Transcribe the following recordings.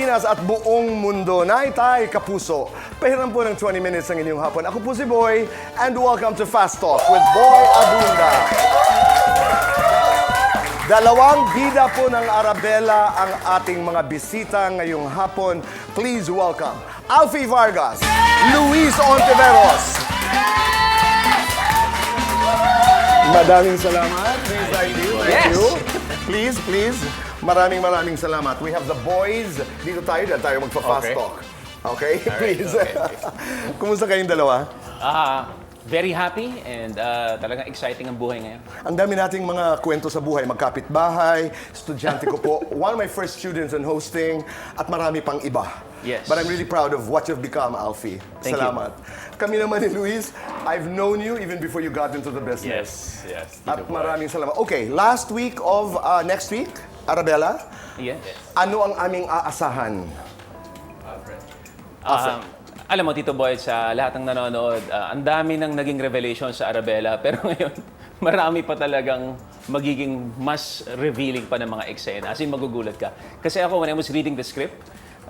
Pilipinas at buong mundo. Naitay, kapuso. Pahiram po ng 20 minutes ng inyong hapon. Ako po si Boy, and welcome to Fast Talk with Boy Abunda. Dalawang bida po ng Arabella ang ating mga bisita ngayong hapon. Please welcome Alfred Vargas, Luis Hontiveros. Madaming salamat. Please, thank you. Thank you. Please. Maraming salamat. We have the boys. Dito tayo magpa-fast talk. Okay? Please. Okay. Kumusta kayong dalawa? Very happy and talagang exciting ang buhay ngayon. Ang dami nating mga kwento sa buhay. Magkapitbahay, estudyante ko po. One of my first students in hosting at marami pang iba. Yes. But I'm really proud of what you've become, Alfie. Thank Salamat. Kami naman ni Luis, I've known you even before you got into the business. Yes. At maraming salamat. Okay, last week of next week, Arabella, Yes. ano ang aming aasahan? Alfred. Alam mo, Tito Boy, sa lahat ng nanonood, ang dami nang naging revelation sa Arabella. Pero ngayon, marami pa talagang magiging mas revealing pa ng mga eksena. As in, magugulat ka. Kasi ako, when I was reading the script,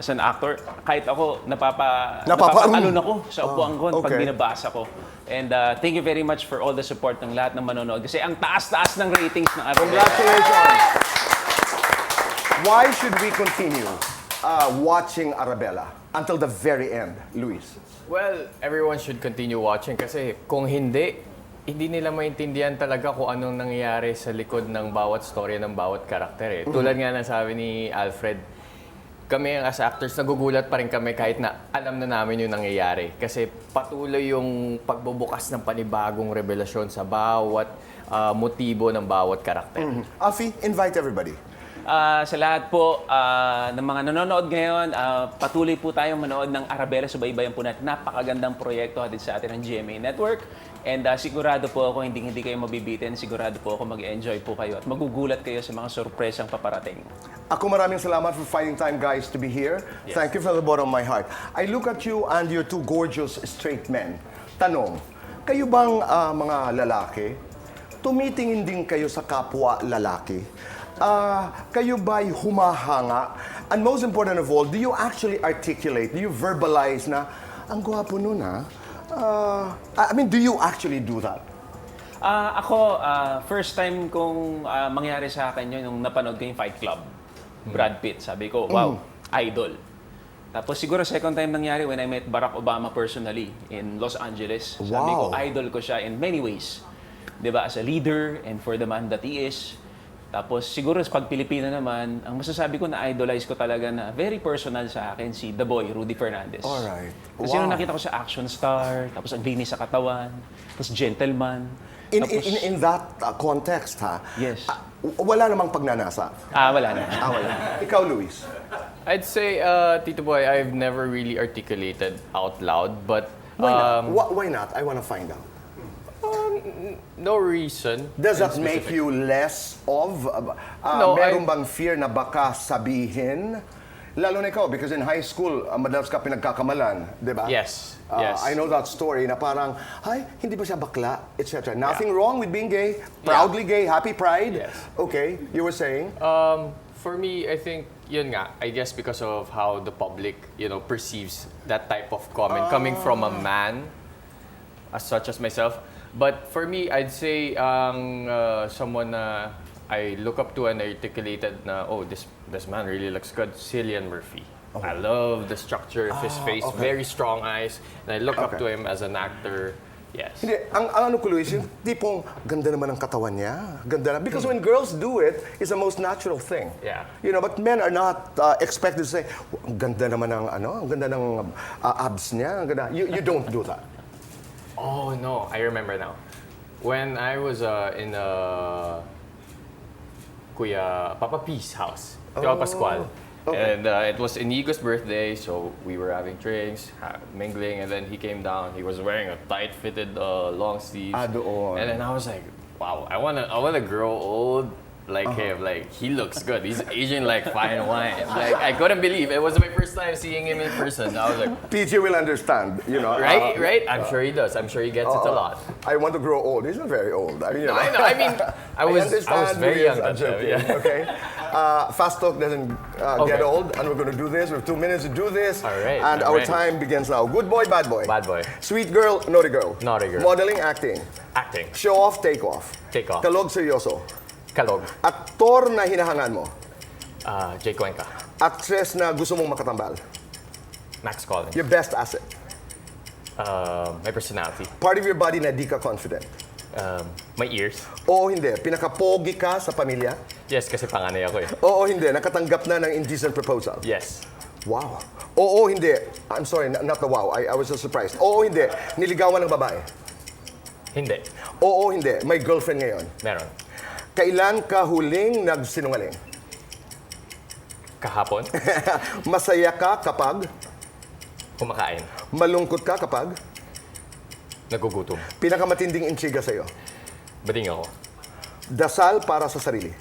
as an actor, kahit ako, napapatalon ako sa upuan ko pag binabasa ko. And thank you very much for all the support ng lahat ng manonood. Kasi ang taas-taas ng ratings ng Arabella. Congratulations! Why should we continue watching Arabella until the very end, Luis? Well, everyone should continue watching kasi kung hindi nila maintindihan talaga kung anong nangyayari sa likod ng bawat storya ng bawat karakter. Tulad nga ng sabi ni Alfred, kami as actors, nagugulat pa rin kami kahit na alam na namin yung nangyayari. Kasi patuloy yung pagbubukas ng panibagong revelasyon sa bawat motibo ng bawat karakter. Alfie, invite everybody. Sa lahat po ng mga nanonood ngayon, patuloy po tayong manood ng Arabella. Subaybayan po natin. Napakagandang proyekto hatid sa atin ng GMA Network. And sigurado po ako, hindi kayo mabibitin. Sigurado po ako mag-enjoy po kayo at magugulat kayo sa mga sorpresang paparating. Ako maraming salamat for finding time, guys, to be here. Yes. Thank you from the bottom of my heart. I look at you and your two gorgeous straight men. Tanong, kayo bang mga lalaki, tumitingin din kayo sa kapwa lalaki? Kayo ba'y humahanga? And most important of all, do you actually articulate, do you verbalize na, ang gwapo nun I mean, do you actually do that? Ako, first time kong mangyari sa akin yun, nung napanood ko yung Fight Club. Brad Pitt, sabi ko, wow, idol. Tapos siguro second time nangyari when I met Barack Obama personally in Los Angeles. Sabi ko, idol ko siya in many ways. Diba? As a leader and for the man that he is. Tapos siguro pag Pilipino naman, ang masasabi ko na idolize ko talaga na very personal sa akin si The Boy, Rudy Fernandez. Alright. Kasi nung nakita ko sa action star, tapos ang linis sa katawan, tapos gentleman. In that context, Yes. Wala namang pagnanasa? Wala na. Wala. Ikaw, Luis? I'd say, Tito Boy, I've never really articulated out loud, but Why not? I want to find out. no reason. Does that make you less of? No, meron bang fear na baka sabihin? Lalo na ikaw, because in high school, madalas ka pinagkakamalan, di ba? Yes. I know that story na parang, ay, hindi ba siya bakla, etc. Nothing wrong with being gay, proudly gay, happy pride. Yes. Okay, you were saying? For me, I think, yun nga, I guess because of how the public, perceives that type of comment coming from a man, as such as myself. But for me, I'd say someone na I look up to and articulated na, this man really looks good, Cillian Murphy. I love the structure of his face, very strong eyes, and I look up to him as an actor. Yes. Hindi, ang ano ko, Luis, yung tipong ganda naman ang katawan niya. Ganda na. Because when girls do it, it's the most natural thing. Yeah. But men are not expected to say, ang ganda naman ng ang ganda ng abs niya. Ang ganda. You don't do that. Oh, no. I remember now. When I was in Kuya Papa P's house, Kuya Pascual. Okay. And it was Inigo's birthday, so we were having drinks, mingling, and then he came down. He was wearing a tight-fitted long sleeves. Doon. And then I was like, wow, I wanna grow old like him. Like, he looks good. He's Asian like fine wine. Like, I couldn't believe it. Was my first time seeing him in person. I was like, PJ will understand, you know. right? I'm sure he does. I'm sure he gets it a lot. I want to grow old. He's not very old. I mean, you know. I know. I mean, I was very young I'm that time. joking, Yeah. okay? Fast talk doesn't get old, and we're going to do this. We have 2 minutes to do this. All right, And I'm our ready. time begins now. Good boy, bad boy. Bad boy. Sweet girl, naughty girl. Naughty girl. Modeling, acting. Acting. Show off, take off. Take off. Kalog, seryoso. Kalog. Aktor na hinahangan mo. Jay Cuenca. Actress na gusto mong makatambal. Max Collins. Your best asset. My personality. Part of your body na di ka confident. My ears. Oo, hindi. Pinakapogi ka sa pamilya. Yes, kasi panganay ako eh. Oo, hindi. Nakatanggap na ng indecent proposal. Yes. Wow. Oo, hindi. I'm sorry, not the wow. I was just surprised. Oo, hindi. Niligawan ng babae. Hindi. Oo, hindi. May girlfriend ngayon. Meron. Kailan ka huling nagsinungaling? Kahapon. Masaya ka kapag? Kumakain. Malungkot ka kapag? Nagugutom. Pinakamatinding intriga sa'yo? Bading ako. Dasal para sa sarili.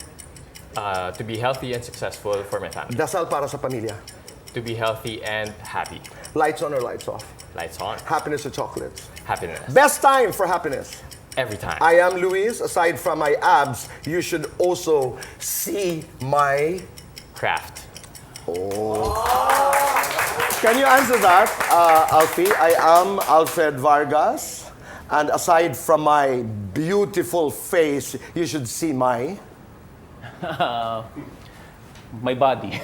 To be healthy and successful for my family. Dasal para sa pamilya. To be healthy and happy. Lights on or lights off? Lights on. Happiness or chocolates? Happiness. Best time for happiness. Every time. I am Luis. Aside from my abs, you should also see my... Craft. Can you answer that, Alfie? I am Alfred Vargas. And aside from my beautiful face, you should see my... My body.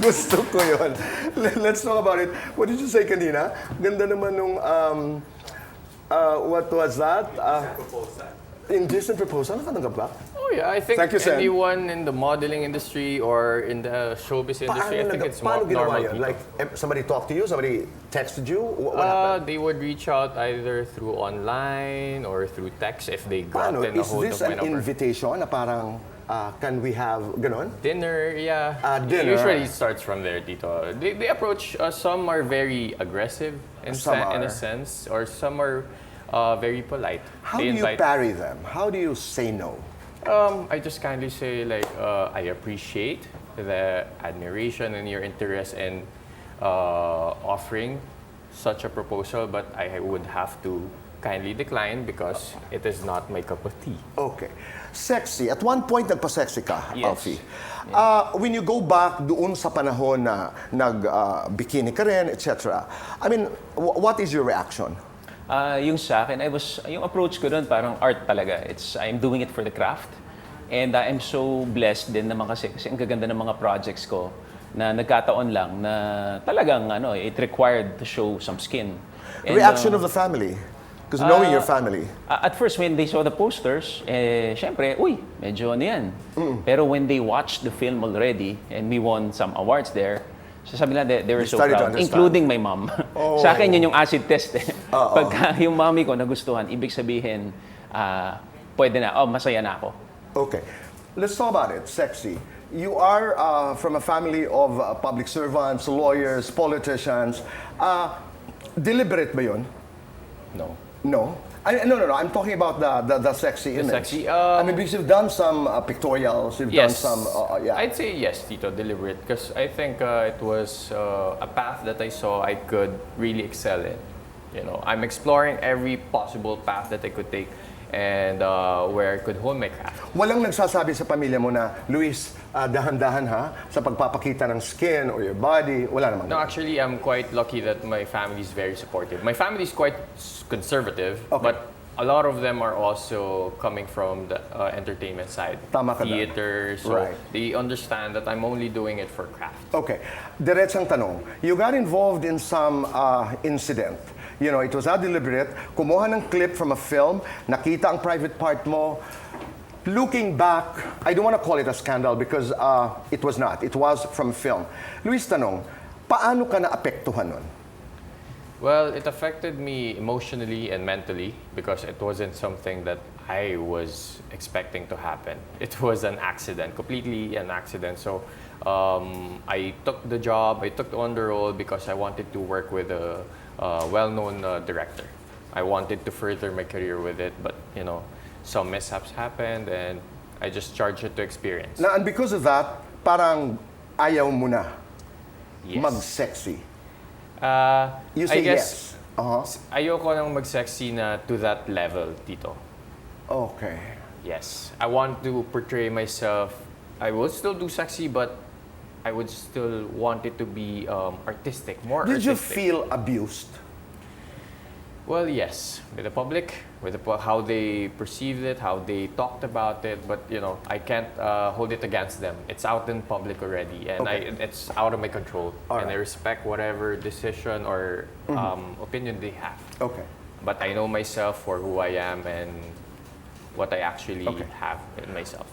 Gusto ko yun. Let's talk about it. What did you say kanina? Ganda naman nung, what was that? Indecent proposal? Nakatanggap ba? Oh yeah, I think Thank you, Sen. anyone in the modeling industry or in the showbiz industry, I think it's paano ginawa normal. yun? Dito. Like, somebody talked to you? Somebody texted you? What happened? They would reach out either through online or through text if they Paano? gotten a Is hold this of my an number. invitation na parang, can we have, ganon? Dinner, yeah. Dinner. Usually it starts from there, Tito. They approach, some are very aggressive in, Some in are. a sense, or some are very polite. How They do you invite- parry them? How do you say no? I just kindly say like, I appreciate the admiration and your interest in offering such a proposal, but I would have to kindly decline because it is not my cup of tea. Okay. Sexy. At one point, nagpa-sexy ka, Yes. Alfie. When you go back doon sa panahon na nag-bikini ka rin, etc. I mean, what is your reaction? Yung sa akin, yung approach ko doon parang art talaga. I'm doing it for the craft. And I'm so blessed din naman kasi ang gaganda ng mga projects ko na nagkataon lang na talagang it required to show some skin. And, Reaction of the family? Because knowing your family. At first, when they saw the posters, syempre, uy, medyo ano yan. Pero when they watched the film already, and we won some awards there, sasabi nila, they were so started to proud, understand. including my mom. Sa akin yun yung acid test eh. Pagka yung mami ko nagustuhan, ibig sabihin, pwede na, masaya na ako. Okay. Let's talk about it. Sexy. You are from a family of public servants, lawyers, politicians. Deliberate ba yun? No. No. No. I'm talking about the sexy image. sexy, I mean, because you've done some pictorials, you've Yes. done some, yeah. I'd say yes, Tito, deliberate. Because I think it was a path that I saw I could really excel in. You know, I'm exploring every possible path that I could take and where I could hone my craft. Walang nagsasabi sa pamilya mo na, Luis, dahan-dahan ha, sa pagpapakita ng skin or your body. Wala naman. No, actually, I'm quite lucky that my family is very supportive. My family is quite conservative, Okay. but a lot of them are also coming from the entertainment side. Tama ka dun. Theater, so Right. they understand that I'm only doing it for craft. Okay. Diretsang tanong. You got involved in some incident. You know, it was not deliberate. Kumuha ng clip from a film, nakita ang private part mo. Looking back, I don't want to call it a scandal because it was not. It was from film. Luis, tanong, paano ka naapektuhan nun? Well, it affected me emotionally and mentally because it wasn't something that I was expecting to happen. It was an accident, completely an accident. So I took the job, I took on the role because I wanted to work with a well-known director. I wanted to further my career with it, but some mishaps happened, and I just charged it to experience. And because of that, parang ayaw mo na Yes. mag-sexy. You I say guess, yes. Uh-huh. ayoko nang mag-sexy na to that level, Tito. Okay. Yes. I want to portray myself. I will still do sexy, but I would still want it to be artistic, more Did artistic. you feel abused? Well, yes. With the public, with how they perceived it, how they talked about it, but I can't hold it against them. It's out in public already, and Okay. it's out of my control. All And I right. respect whatever decision or opinion they have. Okay. But I know myself for who I am and what I actually Okay. have in myself.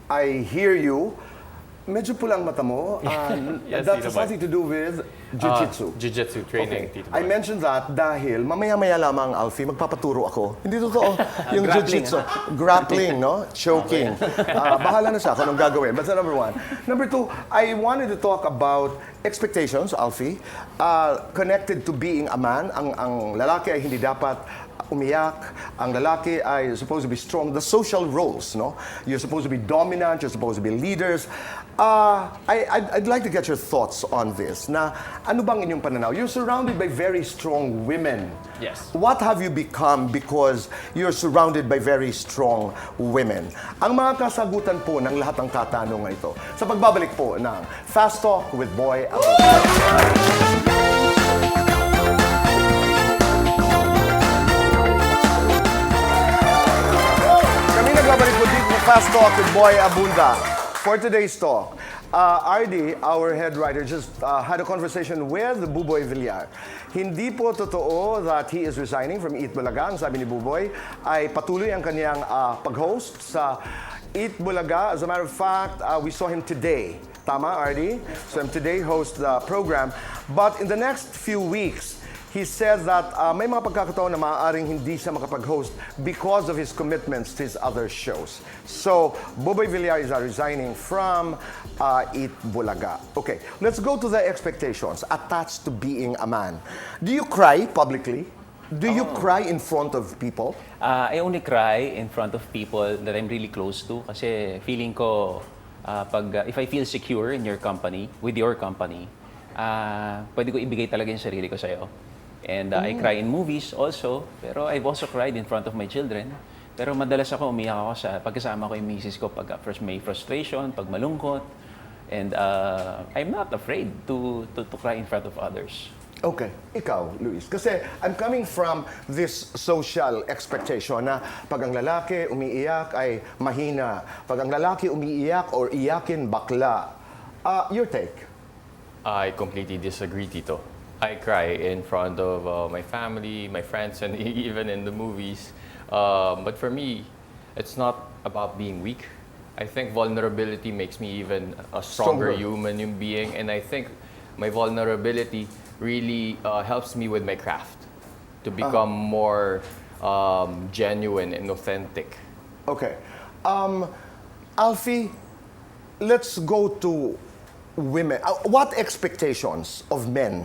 I hear you. Medyo pulang mata mo. Yes, That Tito has Boy. something to do with jiu-jitsu. Jiu-jitsu training, Okay. Tito I Boy. mentioned that dahil mamaya-maya lamang, Alfie, magpapaturo ako. Hindi totoo. Yung Grappling, jiu-jitsu. Grappling, no? Choking. Bahala na siya kung anong gagawin. That's number one. Number two, I wanted to talk about expectations, Alfie, connected to being a man. Ang lalaki ay hindi dapat umiyak. Ang lalaki ay supposed to be strong. The social roles, no? You're supposed to be dominant. You're supposed to be leaders. I'd like to get your thoughts on this. Na ano bang inyong pananaw? You're surrounded by very strong women. Yes. What have you become because you're surrounded by very strong women? Ang mga kasagutan po ng lahat ng katanungan ito sa pagbabalik po ng Fast Talk with Boy Abunda. Kami nagbabalik po dito sa Fast Talk with Boy Abunda. For today's talk, RD, our head writer, just had a conversation with Buboy Villar. Hindi po totoo that he is resigning from Eat Bulaga. Ang sabi ni Buboy ay patuloy ang kanyang pag-host sa Eat Bulaga. As a matter of fact, we saw him today. Tama, RD? So him today host the program. But in the next few weeks, he said that may mga pagkakataon na maaaring hindi siya makapag-host because of his commitments to his other shows. So, Boboy Villar is resigning from Eat Bulaga. Okay, let's go to the expectations attached to being a man. Do you cry publicly? Do you cry in front of people? I only cry in front of people that I'm really close to kasi feeling ko if I feel secure in your company, with your company, pwede ko ibigay talaga yung sarili ko sa'yo. And I cry in movies also, pero I've also cried in front of my children. Pero madalas ako umiyak ako sa pagkasama ko yung misis ko pag may frustration, pag malungkot. And I'm not afraid to cry in front of others. Okay, ikaw, Luis. Kasi I'm coming from this social expectation na pag ang lalaki umiiyak ay mahina. Pag ang lalaki umiiyak or iyakin, bakla. Your take? I completely disagree, Tito. I cry in front of my family, my friends, and even in the movies. But for me, it's not about being weak. I think vulnerability makes me even a stronger human being, and I think my vulnerability really helps me with my craft to become more genuine and authentic. Okay. Alfie, let's go to women. What expectations of men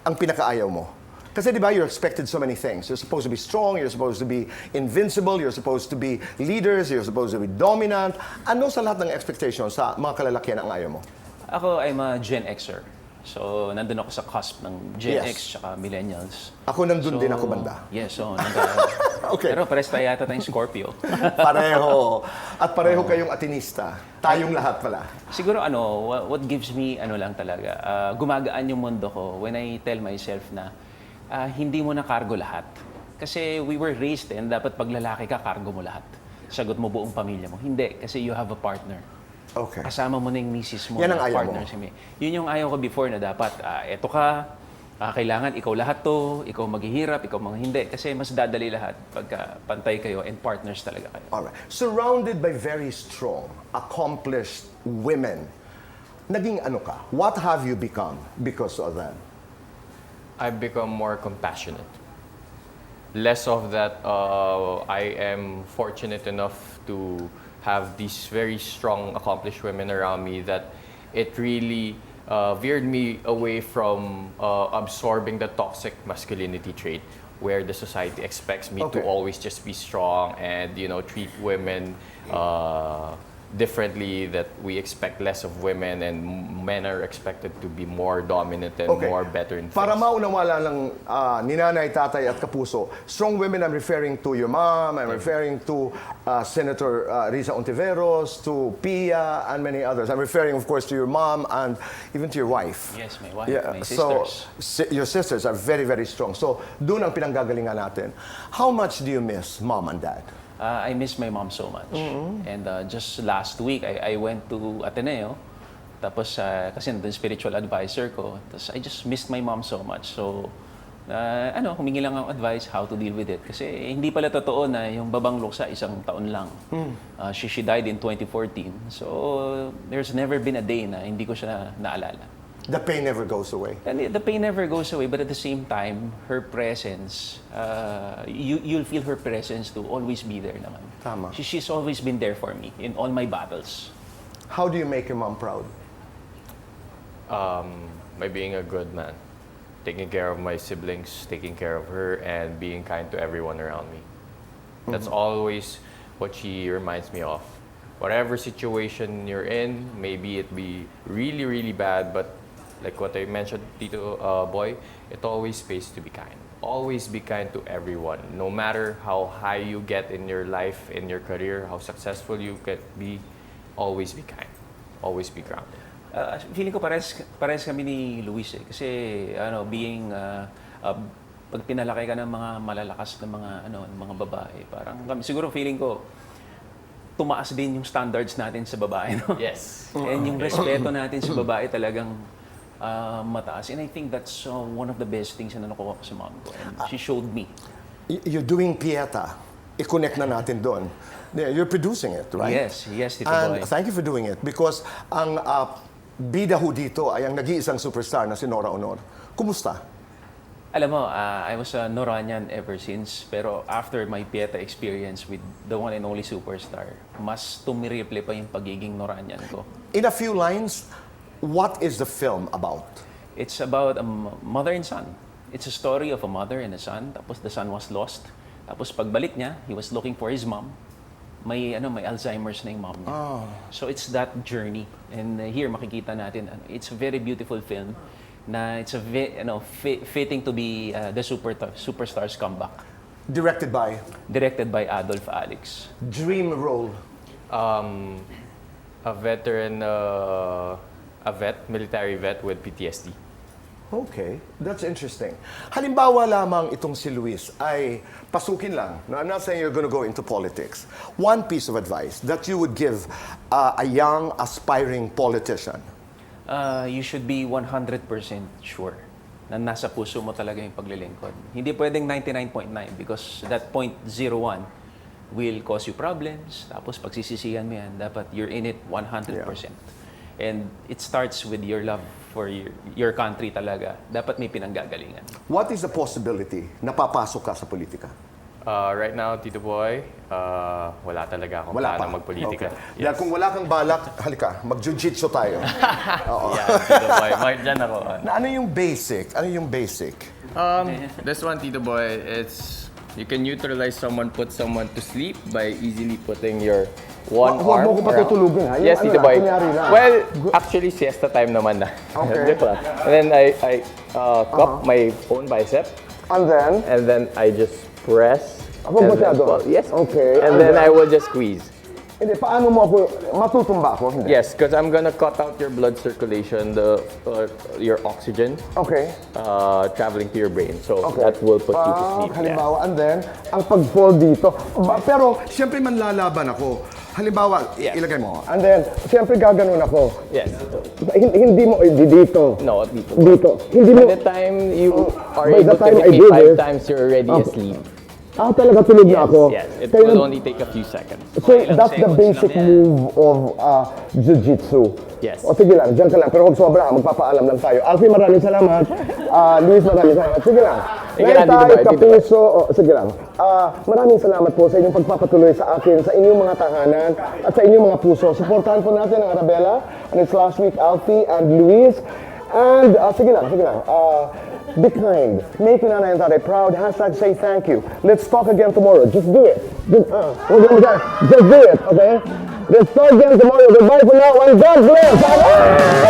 ang pinakaayaw mo? Kasi di ba, you're expected so many things. You're supposed to be strong, you're supposed to be invincible, you're supposed to be leaders, you're supposed to be dominant. Ano sa lahat ng expectations sa mga kalalakihan ang ayaw mo? Ako, I'm a Gen Xer. So, nandun ako sa cusp ng Gen Yes. X tsaka Millennials. Ako nandun din ako banda. Yes, so Okay. Pero pares tayo yata tayong Scorpio. Pareho. At pareho kayong atinista. Tayong lahat pala. Siguro what gives me lang talaga, gumagaan yung mundo ko when I tell myself na hindi mo na cargo lahat. Kasi we were raised dapat pag lalaki ka, cargo mo lahat. Sagot mo buong pamilya mo. Hindi, kasi you have a partner. Okay. Kasama mo na yung misis mo. Yan ang na ayaw partner mo. si May. Yun yung ayaw ko before na dapat, eto ka, kailangan ikaw lahat to, ikaw maghihirap, ikaw mga hindi. Kasi mas dadali lahat pagka pantay kayo and partners talaga kayo. Alright. Surrounded by very strong, accomplished women, naging ano ka? What have you become because of them? I've become more compassionate. Less of that, I am fortunate enough to have these very strong, accomplished women around me that it really veered me away from absorbing the toxic masculinity trait. where the society expects me Okay. to always just be strong and, you know, treat women differently, that we expect less of women and men are expected to be more dominant and more better in Para things. maunawala ng ni nanay, tatay at kapuso, strong women, I'm referring to your mom, I'm referring to Senator Luis Hontiveros, to Pia, and many others. I'm referring, of course, to your mom and even to your wife. Yes, my wife, my So, sisters. your sisters are very, very strong. So, doon ang pinanggagalingan natin. How much do you miss mom and dad? I miss my mom so much. And just last week, I went to Ateneo. Tapos, kasi nandun spiritual advisor ko. Tapos, I just missed my mom so much. So, humingi lang ang advice how to deal with it. Kasi hindi pala totoo na yung babang luksa isang taon lang. She died in 2014. So, there's never been a day na hindi ko siya naalala. The pain never goes away. And the pain never goes away, but at the same time, her presence, you'll feel her presence to always be there naman. Tama. She's always been there for me in all my battles. How do you make your mom proud? By being a good man, taking care of my siblings, taking care of her, and being kind to everyone around me. That's always what she reminds me of. Whatever situation you're in, maybe it be really, really bad, but like what I mentioned, Tito Boy, it always pays to be kind. Always be kind to everyone. No matter how high you get in your life, in your career, how successful you can be, always be kind. Always be grounded. Feeling ko pares kami ni Luis eh. Kasi being pag pinalaki ka ng mga malalakas na mga babae, parang kami siguro feeling ko tumaas din yung standards natin sa babae, no? Yes. And yung respeto natin sa babae talagang mataas. And I think that's one of the best things na nakuha ko sa mom ko. And she showed me. You're doing Pieta. I-connect na natin doon. You're producing it, right? Yes, Tito And Boy. thank you for doing it because ang bida ho dito ay ang nag-iisang superstar na si Nora Honor. Kumusta? Alam mo, I was a Noranian ever since, pero after my Pieta experience with the one and only superstar, mas tumiriple pa yung pagiging Noranian ko. In a few lines, what is the film about? It's about a mother and son. It's a story of a mother and a son, tapos the son was lost. Tapos pagbalik niya, he was looking for his mom. May Alzheimer's na yung mom niya. So it's that journey. And here makikita natin, it's a very beautiful film na it's a fitting to be the superstar's comeback. Directed by? Directed by Adolf Alex. Dream role? A veteran, military vet with PTSD. Okay, that's interesting. Halimbawa lamang itong si Luis ay pasukin lang. No, I'm not saying you're going to go into politics. One piece of advice that you would give a young, aspiring politician. You should be 100% sure na nasa puso mo talaga yung paglilingkod. Hindi pwedeng 99.9 because that 0.01 will cause you problems. Tapos pagsisisihan mo yan, dapat you're in it 100%. And it starts with your love for your country talaga. Dapat may pinanggagalingan. What is the possibility na papasok ka sa politika? Right now, Tito Boy, wala talaga akong plano magpolitika. Okay. Dahil kung wala kang balak, halika, mag-jiu-jitsu tayo. Yeah, Tito Boy, dyan ako. Ano yung basic? Ano yung basic? This one, Tito Boy, you can neutralize someone, put someone to sleep by easily putting your one arm Huwag mo ko patutulugin, ha? Yes, Yung Tito Boy. kunyari lang. Well, actually, siesta time naman na. Okay. And then I cup my own bicep, And and then I just press. Ako and masyado? then- Yes. Okay. And then I will just squeeze. Hindi, paano mo ako, matutumba ako? Hindi. Yes, because I'm gonna cut out your blood circulation, your oxygen Okay. traveling to your brain. So Okay. that will put you to sleep. Halimbawa, and then, ang pag-fall dito. Pero, siyempre manlalaban ako. Halimbawa, ilagay mo. And then, siyempre gaganon ako. Yes. Hindi mo, dito. No, dito. Dito. Hindi mo, By the time you are By the able to time I repeat do 5 this- times, you're already asleep. talaga tulog na ako. Yes, it Kaya- will only take a few seconds. So, Ilang that's the seconds basic lang yan. move of jiu-jitsu. Yes. O sige lang, dyan ka lang. Pero huwag sobra, magpapaalam lang tayo. Alfie, maraming salamat. Luis, maraming salamat. Sige lang. Sige lang, Ngayon dito ba? kapuso. Sige lang. Maraming salamat po sa inyong pagpapatuloy sa akin, sa inyong mga tahanan, at sa inyong mga puso. Supportahan po natin ang Arabella. And it's last week, Alfie and Luis. And sige lang. Be kind. Make your nanay and tatay proud. Hashtag say thank you. Let's talk again tomorrow. Just do it. Just do it, okay? Let's talk again tomorrow. Goodbye for now and God bless.